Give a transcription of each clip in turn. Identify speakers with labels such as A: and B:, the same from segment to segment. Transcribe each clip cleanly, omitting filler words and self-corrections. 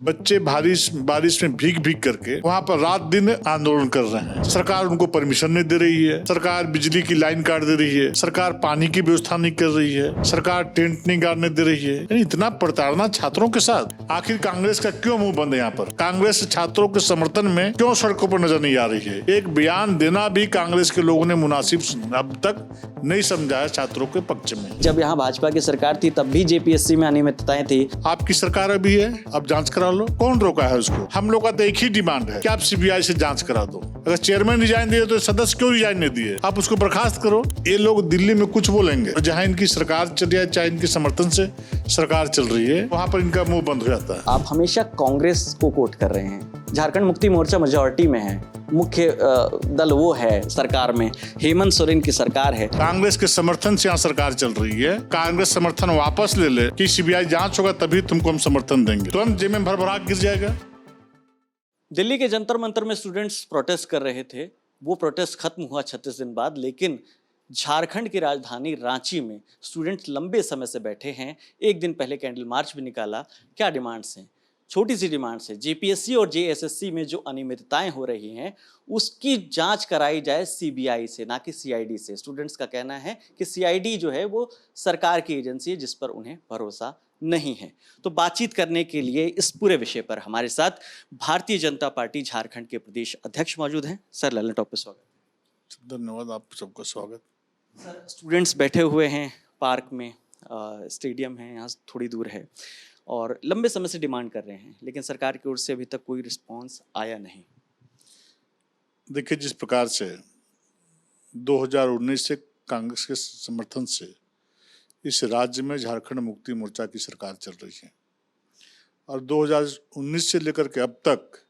A: बच्चे बारिश बारिश में भीग भीग करके वहाँ पर रात दिन आंदोलन कर रहे हैं। सरकार उनको परमिशन नहीं दे रही है, सरकार बिजली की लाइन काट दे रही है, सरकार पानी की व्यवस्था नहीं कर रही है, सरकार टेंट नहीं गाड़ने दे रही है। यानी इतना प्रताड़ना छात्रों के साथ। आखिर कांग्रेस का क्यों मुंह बंद है? यहाँ पर कांग्रेस छात्रों के समर्थन में क्यों सड़कों पर नजर नहीं आ रही है? एक बयान देना भी कांग्रेस के लोगों ने मुनासिब अब तक नहीं समझा है छात्रों के पक्ष में।
B: जब यहाँ भाजपा की सरकार थी तब भी जेपीएससी में अनियमितताएं थी।
A: आपकी सरकार अभी है, अब जांच करा लो। कौन रोका है उसको? हम लोग का तो एक ही डिमांड है कि आप सीबीआई से जांच करा दो। अगर चेयरमैन रिजाइन दिए तो सदस्य क्यों रिजाइन नहीं दिए? आप उसको बर्खास्त करो। ये लोग दिल्ली में कुछ बोलेंगे, जहाँ इनकी सरकार चल रही है, चाहे इनके समर्थन से सरकार चल रही है, वहाँ पर इनका मुंह बंद हो जाता है।
B: आप हमेशा कांग्रेस को कोट कर रहे हैं। झारखंड मुक्ति मोर्चा मेजॉरिटी में है, मुख्य दल वो है सरकार में, हेमंत सोरेन की सरकार है।
A: कांग्रेस के समर्थन से यहाँ सरकार चल रही है। कांग्रेस समर्थन वापस ले ले कि सीबीआई जांच होगा तभी तुमको हम समर्थन देंगे, तुरंत जेब में भरभराक गिर जाएगा।
B: दिल्ली के जंतर मंतर में स्टूडेंट्स प्रोटेस्ट कर रहे थे। वो प्रोटेस्ट खत्म हुआ 36 दिन बाद, लेकिन झारखंड की राजधानी रांची में स्टूडेंट्स लंबे समय से बैठे हैं। एक दिन पहले कैंडल मार्च भी निकाला। क्या डिमांड्स हैं? छोटी सी डिमांड्स है, जेपीएससी और जेएसएससी में जो अनियमितताएं हो रही हैं उसकी जांच कराई जाए सीबीआई से, ना कि सीआईडी से। स्टूडेंट्स का कहना है कि सीआईडी जो है वो सरकार की एजेंसी है जिस पर उन्हें भरोसा नहीं है। तो बातचीत करने के लिए इस पूरे विषय पर हमारे साथ भारतीय जनता पार्टी झारखंड के प्रदेश अध्यक्ष मौजूद हैं। सर, ललन टॉप पे स्वागत।
A: धन्यवाद, आप सबका स्वागत।
B: सर, स्टूडेंट्स बैठे हुए हैं पार्क में, स्टेडियम है यहाँ थोड़ी दूर है, और लंबे समय से डिमांड कर रहे हैं, लेकिन सरकार की ओर से अभी तक कोई रिस्पांस आया नहीं।
A: देखिए, जिस प्रकार से 2019 से कांग्रेस के समर्थन से इस राज्य में झारखंड मुक्ति मोर्चा की सरकार चल रही है, और 2019 से लेकर के अब तक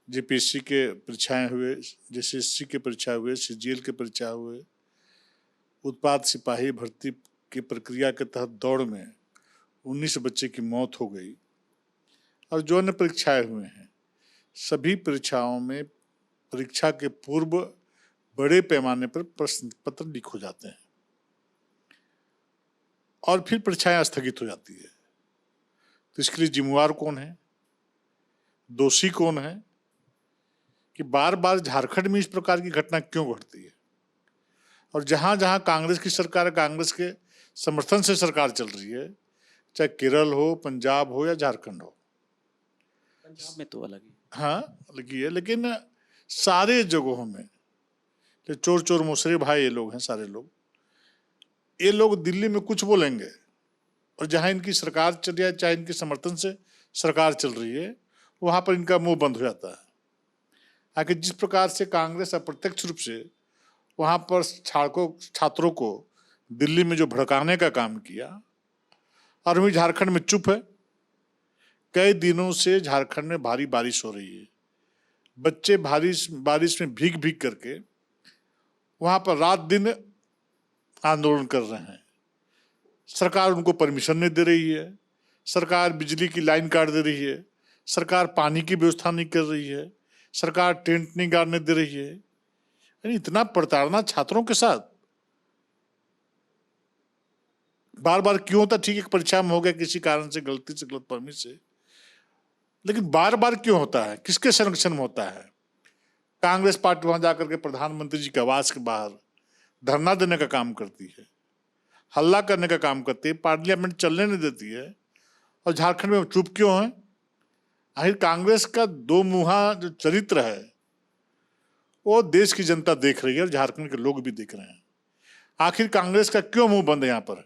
A: जेपीएससी के परीक्षाएं हुए, जेएसएससी के परीक्षा हुए, सीजीएल के परीक्षा हुए, उत्पाद सिपाही भर्ती की प्रक्रिया के तहत दौड़ में 19 बच्चे की मौत हो गई, और जो अन्य परीक्षाएं हुए हैं सभी परीक्षाओं में परीक्षा के पूर्व बड़े पैमाने पर प्रश्न पत्र लीक हो जाते हैं और फिर परीक्षाएं स्थगित हो जाती है। तो इसके लिए जिम्मेवार कौन है, दोषी कौन है कि बार बार झारखंड में इस प्रकार की घटना क्यों घटती है? और जहां जहां कांग्रेस की सरकार, कांग्रेस के समर्थन से सरकार चल रही है, चाहे केरल हो, पंजाब हो या झारखंड हो।
B: पंजाब में तो अलग ही,
A: हाँ अलग ही है, लेकिन सारे जगहों में चोर चोर मुसरे भाई ये लोग हैं। सारे लोग, ये लोग दिल्ली में कुछ बोलेंगे, और जहां इनकी सरकार चल रही है, चाहे इनके समर्थन से सरकार चल रही है, वहां पर इनका मुंह बंद हो जाता है। आखिर जिस प्रकार से कांग्रेस अप्रत्यक्ष रूप से वहां पर छात्रों को दिल्ली में जो भड़काने का काम किया, और वही झारखंड में चुप है। कई दिनों से झारखंड में भारी बारिश हो रही है, बच्चे बारिश में भीग भीग करके वहां पर रात दिन आंदोलन कर रहे हैं। सरकार उनको परमिशन नहीं दे रही है, सरकार बिजली की लाइन काट दे रही है, सरकार पानी की व्यवस्था नहीं कर रही है, सरकार टेंट नहीं गाड़ने दे रही है। यानी इतना प्रताड़ना छात्रों के साथ बार बार क्यों होता? ठीक है, परीक्षा में हो गया किसी कारण से, गलती से, गलत फहमी से, लेकिन बार बार क्यों होता है? किसके संरक्षण में होता है? कांग्रेस पार्टी वहां जाकर के प्रधानमंत्री जी के आवास के बाहर धरना देने का काम करती है, हल्ला करने का काम करती है, पार्लियामेंट चलने नहीं देती है, और झारखंड में चुप क्यों है? आखिर कांग्रेस का दो मुहा जो चरित्र है वो देश की जनता देख रही है और झारखंड के लोग भी देख रहे हैं। आखिर कांग्रेस का क्यों मुंह बंद है? यहाँ पर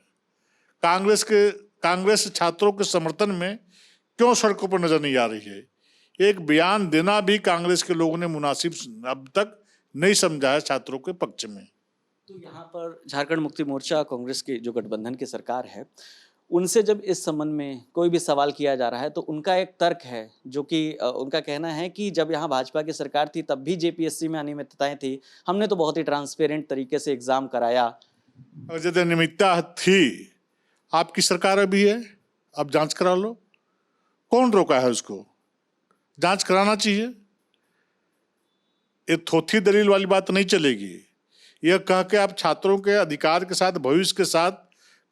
A: कांग्रेस छात्रों के समर्थन में क्यों सड़कों पर नजर नहीं आ रही है? एक बयान देना भी कांग्रेस के लोगों ने मुनासिब अब तक नहीं समझा है छात्रों के पक्ष में।
B: तो यहाँ पर झारखंड मुक्ति मोर्चा, कांग्रेस की जो गठबंधन की सरकार है, उनसे जब इस संबंध में कोई भी सवाल किया जा रहा है तो उनका एक तर्क है, जो कि उनका कहना है कि जब यहाँ भाजपा की सरकार थी तब भी जेपीएससी में अनियमितताएं थी, हमने तो बहुत ही ट्रांसपेरेंट तरीके से एग्जाम कराया।
A: और यदि अनियमितता थी, आपकी सरकार अभी है, अब जांच करा लो। कौन रोका है उसको? जांच कराना चाहिए। ये थोथी दलील वाली बात नहीं चलेगी। यह कह के आप छात्रों के अधिकार के साथ, भविष्य के साथ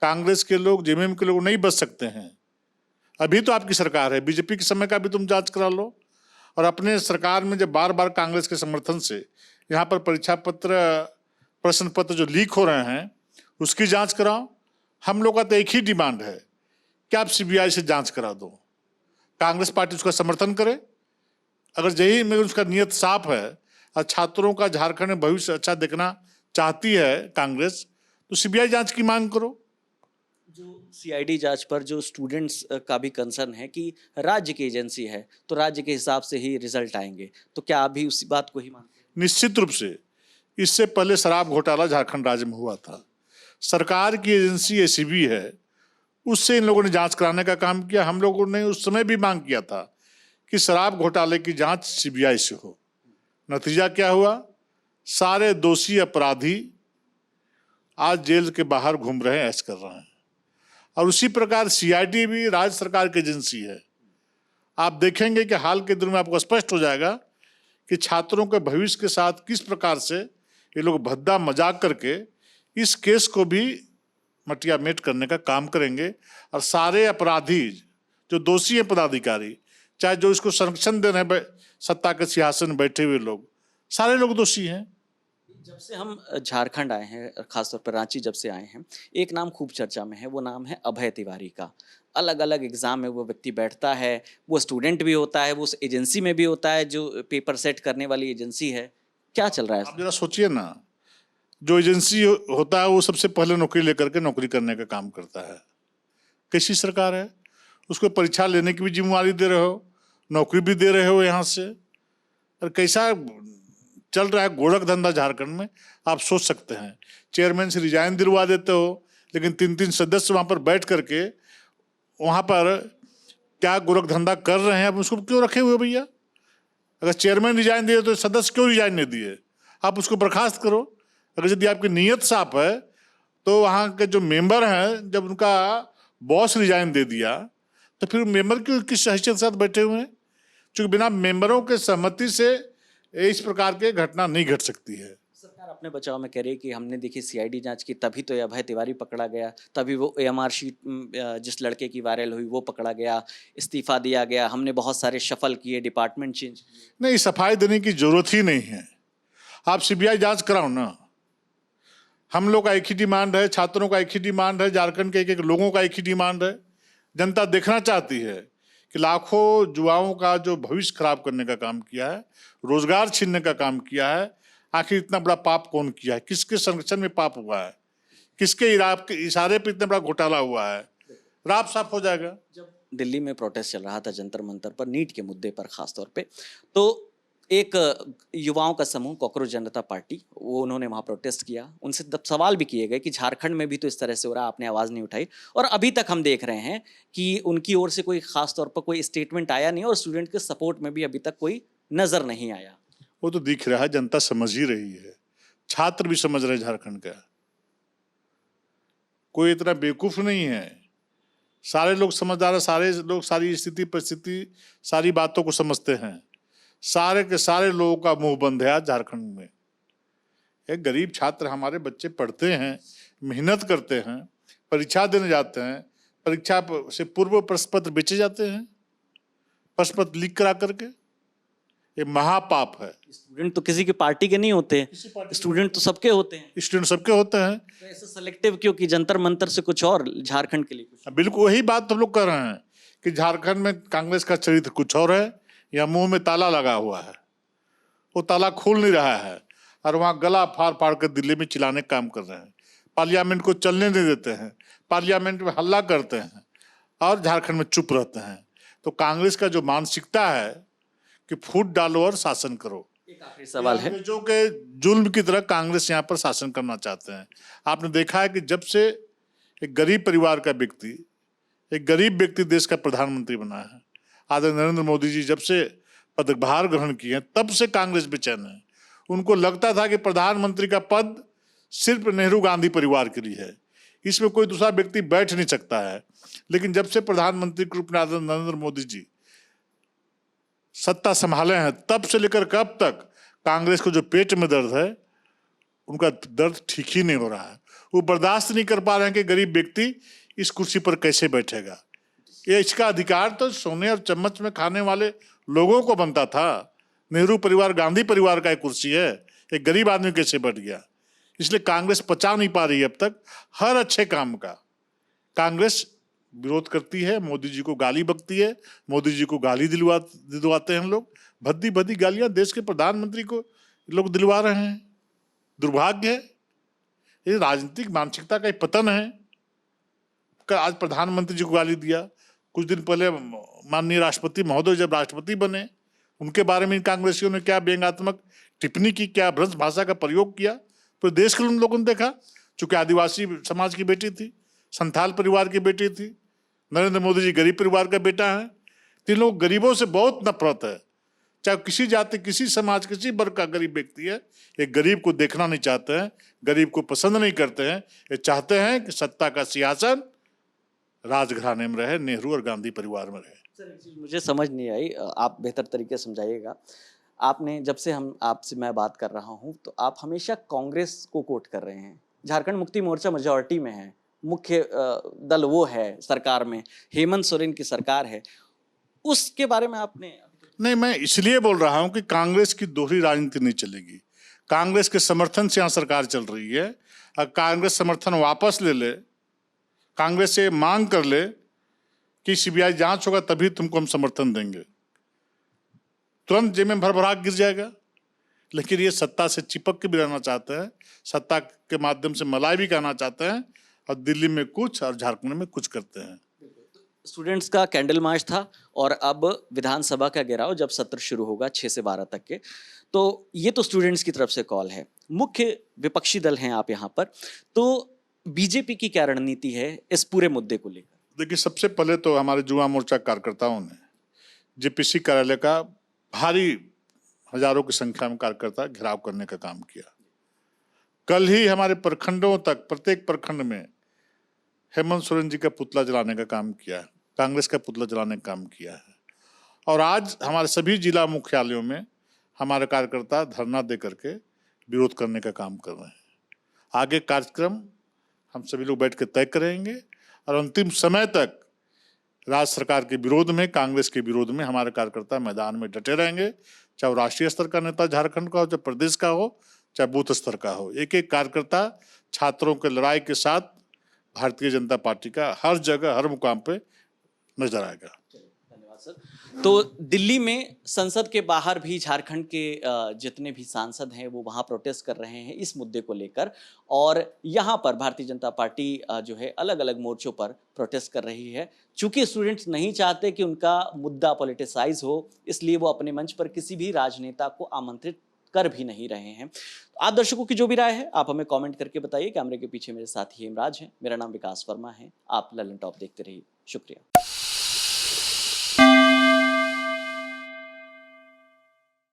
A: कांग्रेस के लोग, जेएमएम के लोग नहीं बच सकते हैं। अभी तो आपकी सरकार है, बीजेपी के समय का भी तुम जांच करा लो। और अपने सरकार में जब बार बार कांग्रेस के समर्थन से यहाँ पर परीक्षा पत्र, प्रश्न पत्र जो लीक हो रहे हैं उसकी जांच कराओ। हम लोग का तो एक ही डिमांड है कि आप सीबीआई से जांच करा दो। कांग्रेस पार्टी उसका समर्थन करे। अगर यही में उसका नियत साफ है और छात्रों का झारखंड में भविष्य अच्छा देखना चाहती है कांग्रेस, तो सीबीआई जांच की मांग करो।
B: जो सीआईडी जांच पर जो स्टूडेंट्स का भी कंसर्न है कि राज्य की एजेंसी है तो राज्य के हिसाब से ही रिजल्ट आएंगे, तो क्या आप भी उसी बात को ही मानते हैं?
A: निश्चित रूप से इससे पहले शराब घोटाला झारखंड राज्य में हुआ था। सरकार की एजेंसी एसीबी है, उससे इन लोगों ने जांच कराने का काम किया। हम लोगों ने उस समय भी मांग किया था कि शराब घोटाले की जांच सीबीआई से हो। नतीजा क्या हुआ? सारे दोषी अपराधी आज जेल के बाहर घूम रहे हैं, ऐश कर रहे हैं। और उसी प्रकार सीआईडी भी राज्य सरकार की एजेंसी है। आप देखेंगे कि हाल के दिनों में आपको स्पष्ट हो जाएगा कि छात्रों के भविष्य के साथ किस प्रकार से ये लोग भद्दा मजाक करके इस केस को भी मटिया मेट करने का काम करेंगे। और सारे अपराधी जो दोषी हैं पदाधिकारी, चाहे जो इसको संरक्षण दे रहे हैं सत्ता के सिंहासन में बैठे हुए लोग, सारे लोग दोषी हैं।
B: जब से हम झारखंड आए हैं, खासतौर पर रांची जब से आए हैं, एक नाम खूब चर्चा में है, वो नाम है अभय तिवारी का। अलग अलग एग्जाम में वो व्यक्ति बैठता है, वो स्टूडेंट भी होता है, वो उस एजेंसी में भी होता है जो पेपर सेट करने वाली एजेंसी है। क्या चल रहा है?
A: आप जरा सोचिए ना, जो एजेंसी होता है वो सबसे पहले नौकरी लेकर के नौकरी करने का काम करता है। कैसी सरकार है? उसको परीक्षा लेने की भी जिम्मेवारी दे रहे हो, नौकरी भी दे रहे हो यहाँ से। और कैसा चल रहा है गोरख धंधा झारखंड में, आप सोच सकते हैं। चेयरमैन से रिजाइन दिलवा देते हो, लेकिन 3-3 सदस्य वहाँ पर बैठ करके वहाँ पर क्या गोरख धंधा कर रहे हैं, आप उसको क्यों रखे हुए भैया? अगर चेयरमैन रिजाइन दिए तो सदस्य क्यों रिजाइन नहीं दिए? आप उसको बर्खास्त करो। अगर यदि आपकी नीयत साफ है तो वहाँ के जो मेंबर हैं, जब उनका बॉस रिजाइन दे दिया तो फिर मेंबर क्यों किस हैसियत के साथ बैठे हुए हैं? क्योंकि बिना मेंबरों के सहमति से इस प्रकार की घटना नहीं घट सकती है।
B: सरकार अपने बचाव में कह रही है कि हमने देखी सीआईडी जांच की, तभी तो ये अभय तिवारी पकड़ा गया, तभी वो एएमआर शीट जिस लड़के की वायरल हुई वो पकड़ा गया, इस्तीफा दिया गया, हमने बहुत सारे शफल किए, डिपार्टमेंट चेंज किए।
A: नहीं, सफाई देने की जरूरत ही नहीं है। आप सीबीआई जांच कराओ ना। हम लोग का एक ही डिमांड है, छात्रों का एक ही डिमांड है, झारखंड के एक लोगों का एक ही डिमांड है। जनता देखना चाहती है कि लाखों युवाओं का जो भविष्य खराब करने का काम किया है, रोजगार छीनने का काम किया है, आखिर इतना बड़ा पाप कौन किया है? किसके संरक्षण में पाप हुआ है? किसके इशारे पर इतना बड़ा घोटाला हुआ है? राफ साफ हो जाएगा।
B: जब दिल्ली में प्रोटेस्ट चल रहा था जंतर मंतर पर, नीट के मुद्दे पर खास तौर पे, तो एक युवाओं का समूह कॉकरोच जनता पार्टी, वो उन्होंने वहाँ प्रोटेस्ट किया। उनसे तब सवाल भी किए गए कि झारखंड में भी तो इस तरह से हो रहा, आपने आवाज़ नहीं उठाई। और अभी तक हम देख रहे हैं कि उनकी ओर से कोई खास तौर पर कोई स्टेटमेंट आया नहीं और स्टूडेंट के सपोर्ट में भी अभी तक कोई नजर नहीं आया।
A: वो तो दिख रहा है, जनता समझ ही रही है, छात्र भी समझ रहे झारखंड का। कोई इतना बेवकूफ नहीं है, सारे लोग समझदार है, सारे लोग सारी स्थिति परिस्थिति सारी बातों को समझते हैं। सारे के सारे लोगों का मुंह बंद है आज झारखंड में। एक गरीब छात्र, हमारे बच्चे पढ़ते हैं, मेहनत करते हैं, परीक्षा देने जाते हैं, परीक्षा से पूर्व प्रश्न पत्र बेचे जाते हैं, प्रश्न पत्र लीक करा करके। ये महापाप है।
B: स्टूडेंट तो किसी की पार्टी के नहीं होते, स्टूडेंट तो सबके होते हैं।
A: स्टूडेंट सबके होते हैं,
B: तो ऐसे सेलेक्टिव क्यों कि जंतर मंतर से कुछ और, झारखंड के लिए कुछ?
A: बिल्कुल वही बात हम लोग कर रहे हैं कि झारखंड में कांग्रेस का चरित्र कुछ और है, या मुंह में ताला लगा हुआ है, वो ताला खुल नहीं रहा है, और वहाँ गला फाड़ फाड़ कर दिल्ली में चिल्लाने का काम कर रहे हैं। पार्लियामेंट को चलने नहीं देते हैं, पार्लियामेंट में हल्ला करते हैं और झारखंड में चुप रहते हैं। तो कांग्रेस का जो मानसिकता है कि फूट डालो और शासन करो।
B: एक आखिरी सवाल है,
A: जो कि जुल्म की तरह कांग्रेस यहाँ पर शासन करना चाहते हैं। आपने देखा है कि जब से एक गरीब परिवार का व्यक्ति, एक गरीब व्यक्ति देश का प्रधानमंत्री बना है, आदरणीय नरेंद्र मोदी जी जब से पदभार ग्रहण किए हैं, तब से कांग्रेस बेचैन है। उनको लगता था कि प्रधानमंत्री का पद सिर्फ नेहरू गांधी परिवार के लिए है, इसमें कोई दूसरा व्यक्ति बैठ नहीं सकता है। लेकिन जब से प्रधानमंत्री के रूप में आदरणीय नरेंद्र मोदी जी सत्ता संभाले हैं, तब से लेकर कब तक कांग्रेस को जो पेट में दर्द है, उनका दर्द ठीक ही नहीं हो रहा है। वो बर्दाश्त नहीं कर पा रहे हैं कि गरीब व्यक्ति इस कुर्सी पर कैसे बैठेगा। ये इसका अधिकार तो सोने और चम्मच में खाने वाले लोगों को बनता था। नेहरू परिवार, गांधी परिवार का एक कुर्सी है, एक गरीब आदमी कैसे बैठ गया? इसलिए कांग्रेस पचा नहीं पा रही है अब तक हर अच्छे काम का। कांग्रेस विरोध करती है, मोदी जी को गाली बकती है, मोदी जी को गाली दिलवाते हैं लोग, भद्दी भद्दी गालियां देश के प्रधानमंत्री को लोग दिलवा रहे हैं। दुर्भाग्य है, ये राजनीतिक मानसिकता का एक पतन है। आज प्रधानमंत्री जी को गाली दिया, कुछ दिन पहले माननीय राष्ट्रपति महोदय जब राष्ट्रपति बने, उनके बारे में कांग्रेसियों ने क्या व्यंग्यात्मक टिप्पणी की, क्या भ्रष्ट भाषा का प्रयोग किया। तो देश के उन लोगों ने देखा, चूंकि आदिवासी समाज की बेटी थी, संथाल परिवार की बेटी थी, नरेंद्र मोदी जी गरीब परिवार का बेटा है। तीन लोग गरीबों से बहुत नफरत है, चाहे किसी जाति, किसी समाज, किसी वर्ग का गरीब व्यक्ति है, ये गरीब को देखना नहीं चाहते हैं, गरीब को पसंद नहीं करते हैं। ये चाहते हैं कि सत्ता का सिंहासन राजघराने में रहे, नेहरू और गांधी परिवार में रहे।
B: सर एक चीज मुझे समझ नहीं आई, आप बेहतर तरीके से समझाइएगा। आपने जब से हम आपसे मैं बात कर रहा हूं तो आप हमेशा कांग्रेस को कोट कर रहे हैं। झारखंड मुक्ति मोर्चा मेजॉरिटी में है, मुख्य दल वो है सरकार में, हेमंत सोरेन की सरकार है, उसके बारे में आपने
A: नहीं, मैं इसलिए बोल रहा हूं कि कांग्रेस की दोहरी राजनीति नहीं चलेगी। कांग्रेस के समर्थन से यहाँ सरकार चल रही है। अगर कांग्रेस समर्थन वापस ले ले, कांग्रेस से मांग कर ले कि सीबीआई जांच होगा तभी तुमको हम समर्थन देंगे, तुरंत जेब में भरभराट गिर जाएगा। लेकिन ये सत्ता से चिपक के भी रहना चाहते हैं, सत्ता के माध्यम से मलाई भी कहना चाहते हैं, और दिल्ली में कुछ और झारखंड में कुछ करते हैं।
B: स्टूडेंट्स का कैंडल मार्च था और अब विधानसभा का घेराव जब सत्र शुरू होगा 6 से 12 तक के, तो ये तो स्टूडेंट्स की तरफ से कॉल है। मुख्य विपक्षी दल हैं आप यहाँ पर, तो बीजेपी की क्या रणनीति है इस पूरे मुद्दे को लेकर?
A: देखिए, सबसे पहले तो हमारे युवा मोर्चा कार्यकर्ताओं ने जेपीसी कार्यालय का भारी हजारों की संख्या में कार्यकर्ता घेराव करने का काम किया। कल ही हमारे प्रखंडों तक, प्रत्येक प्रखंड में हेमंत सोरेन जी का पुतला जलाने का काम किया है, कांग्रेस का पुतला जलाने का काम किया है। और आज हमारे सभी जिला मुख्यालयों में हमारे कार्यकर्ता धरना दे करके विरोध करने का काम कर रहे हैं। आगे कार्यक्रम हम सभी लोग बैठ के तय करेंगे और अंतिम समय तक राज्य सरकार के विरोध में, कांग्रेस के विरोध में हमारे कार्यकर्ता मैदान में डटे रहेंगे, चाहे वो राष्ट्रीय स्तर का नेता झारखंड का हो, चाहे प्रदेश का हो, चाहे बूथ स्तर का हो। एक एक कार्यकर्ता छात्रों के लड़ाई के साथ भारतीय जनता पार्टी का हर जगह, हर मुकाम पे नजर आएगा।
B: धन्यवाद सर। तो दिल्ली में संसद के बाहर भी झारखंड के जितने भी सांसद हैं वो वहाँ प्रोटेस्ट कर रहे हैं इस मुद्दे को लेकर, और यहाँ पर भारतीय जनता पार्टी जो है अलग अलग मोर्चों पर प्रोटेस्ट कर रही है। चूंकि स्टूडेंट्स नहीं चाहते कि उनका मुद्दा पॉलिटिसाइज हो, इसलिए वो अपने मंच पर किसी भी राजनेता को आमंत्रित कर भी नहीं रहे हैं। आप दर्शकों की जो भी राय है आप हमें कमेंट करके बताइए। कैमरे के पीछे मेरे साथी हेमराज हैं, मेरा नाम विकास वर्मा है। आप ललन टॉप देखते रहिए। शुक्रिया।